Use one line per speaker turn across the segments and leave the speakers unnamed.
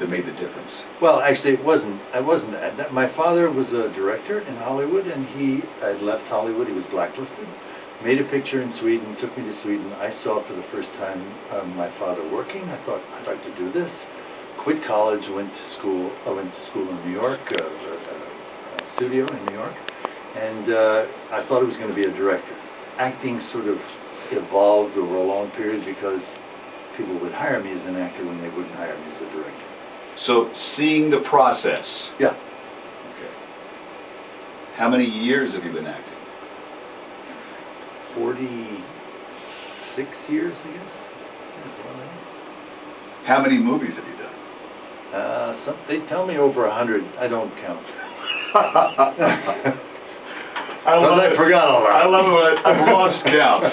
that made the difference?
Well, actually, it wasn't. I wasn't that. My father was a director in Hollywood, and he had left Hollywood. He was blacklisted. Made a picture in Sweden, took me to Sweden. I saw for the first time my father working. I thought, I'd like to do this. Quit college, went to school. I went to school in New York, a studio in New York, and I thought I was going to be a director. Acting sort of evolved over a long period because people would hire me as an actor when they wouldn't hire me as a director.
So, seeing the process.
Yeah.
Okay. How many years have you been acting?
46 years, I guess.
How many movies have you done?
They tell me over 100. I don't count. I forgot all that.
I love it. I've lost count.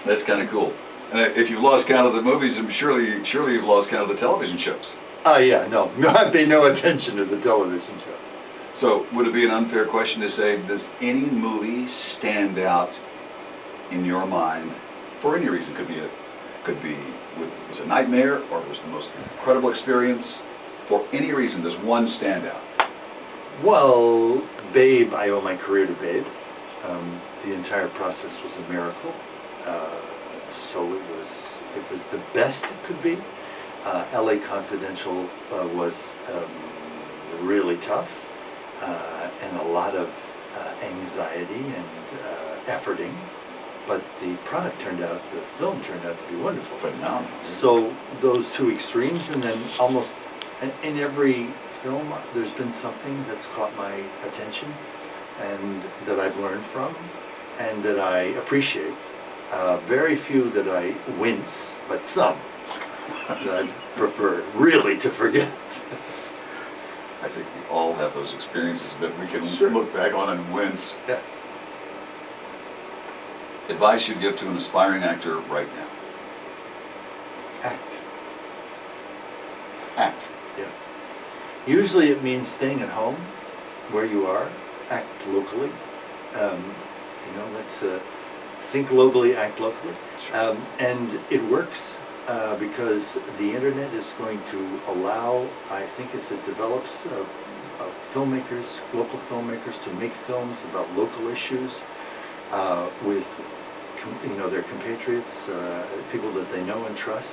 That's kind of cool. And if you've lost count of the movies, surely you've lost count of the television shows.
Oh yeah, no, I pay no attention to the television shows.
So, would it be an unfair question to say, does any movie stand out in your mind for any reason? Could be it was a nightmare, or it was the most incredible experience. For any reason, does one stand out?
Well, Babe, I owe my career to Babe. The entire process was a miracle. So it was the best it could be. L.A. Confidential was really tough. And a lot of anxiety and efforting, but the product the film turned out to be wonderful.
Phenomenal.
So those two extremes, and then almost in every film, there's been something that's caught my attention, and that I've learned from, and that I appreciate. Very few that I wince, but some that I prefer really to forget.
I think we all have those experiences that we can look back on and wince.
Yeah.
Advice you'd give to an aspiring actor right now?
Act.
Act.
Yeah. Usually it means staying at home, where you are. Act locally. Let's think globally, act locally. And it works. Because the internet is going to allow, I think as it develops, filmmakers, local filmmakers, to make films about local issues with, their compatriots, people that they know and trust,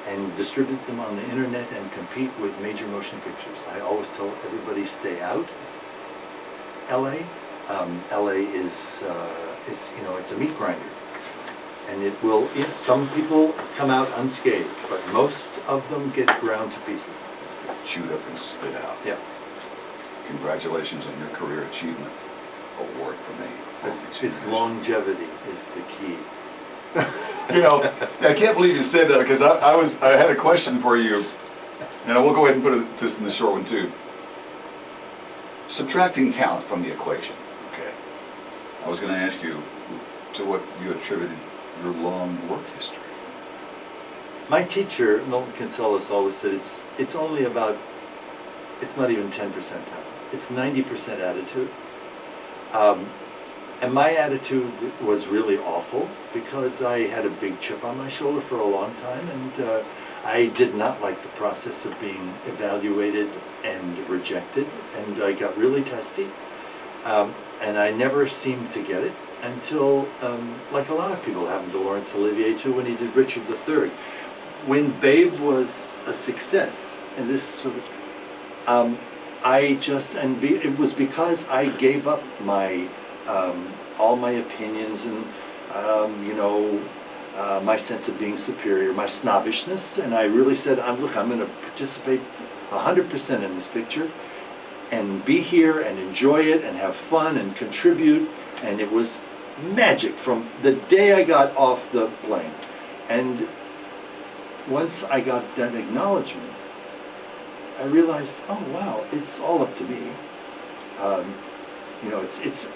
and distribute them on the internet and compete with major motion pictures. I always tell everybody, stay out. LA is, it's a meat grinder. And it will, some people come out unscathed, but most of them get ground to pieces.
Chewed up and spit out.
Yeah.
Congratulations on your career achievement award for me.
Its longevity is the key.
I can't believe you said that, because I had a question for you, and we'll go ahead and put this in the short one too. Subtracting talent from the equation. Okay. I was going to ask you to what you attributed your long work history.
My teacher, Milton Kinselis, always said it's not even 10% talent. It's 90% attitude. And my attitude was really awful because I had a big chip on my shoulder for a long time, and I did not like the process of being evaluated and rejected, and I got really testy. And I never seemed to get it until, like a lot of people happened to Laurence Olivier too, when he did Richard III. When Babe was a success, and this sort of, it was because I gave up my, all my opinions and, my sense of being superior, my snobbishness, and I really said, look, I'm going to participate 100% in this picture, and be here and enjoy it and have fun and contribute. And it was magic from the day I got off the plane. And once I got that acknowledgement, I realized, oh wow, it's all up to me.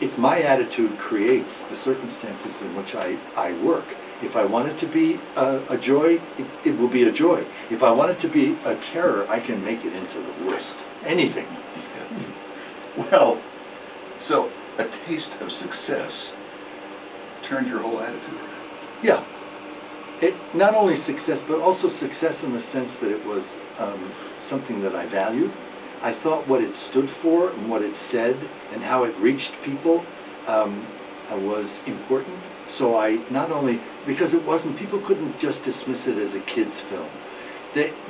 It's my attitude creates the circumstances in which I work. If I want it to be a joy, it will be a joy. If I want it to be a terror, I can make it into the worst. Anything.
Well, so a taste of success turned your whole attitude around.
Yeah. It not only success, but also success in the sense that it was something that I valued. I thought what it stood for and what it said and how it reached people was important. So I not only, because it wasn't, people couldn't just dismiss it as a kid's film.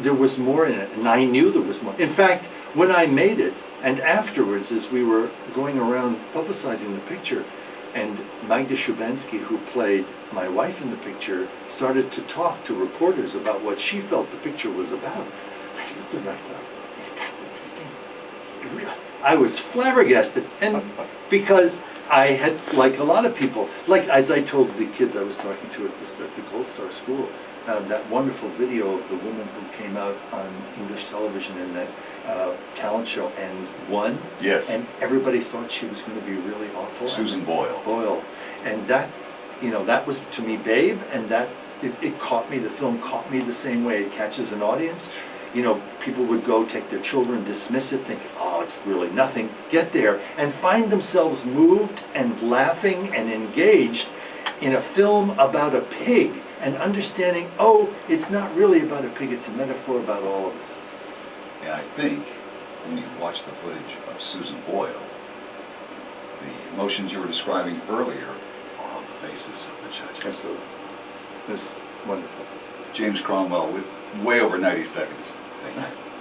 There was more in it, and I knew there was more. In fact, when I made it, and afterwards, as we were going around publicizing the picture, and Magda Szubanski, who played my wife in the picture, started to talk to reporters about what she felt the picture was about, I looked at her and I thought, is that what this thing? I was flabbergasted, and because I had, like a lot of people, like as I told the kids I was talking to at the Gold Star School, that wonderful video of the woman who came out on English television in that talent show and won.
Yes.
And everybody thought she was going to be really awful.
Susan Boyle.
And that, that was to me Babe, and that it caught me. The film caught me the same way it catches an audience. People would go take their children, dismiss it, think, oh, it's really nothing, get there, and find themselves moved and laughing and engaged in a film about a pig, and understanding, oh, it's not really about a pig, it's a metaphor about all of us.
And I think when you watch the footage of Susan Boyle, the emotions you were describing earlier are on the faces of the judges.
Absolutely. It's wonderful.
James Cromwell with way over 90 seconds. Thank you.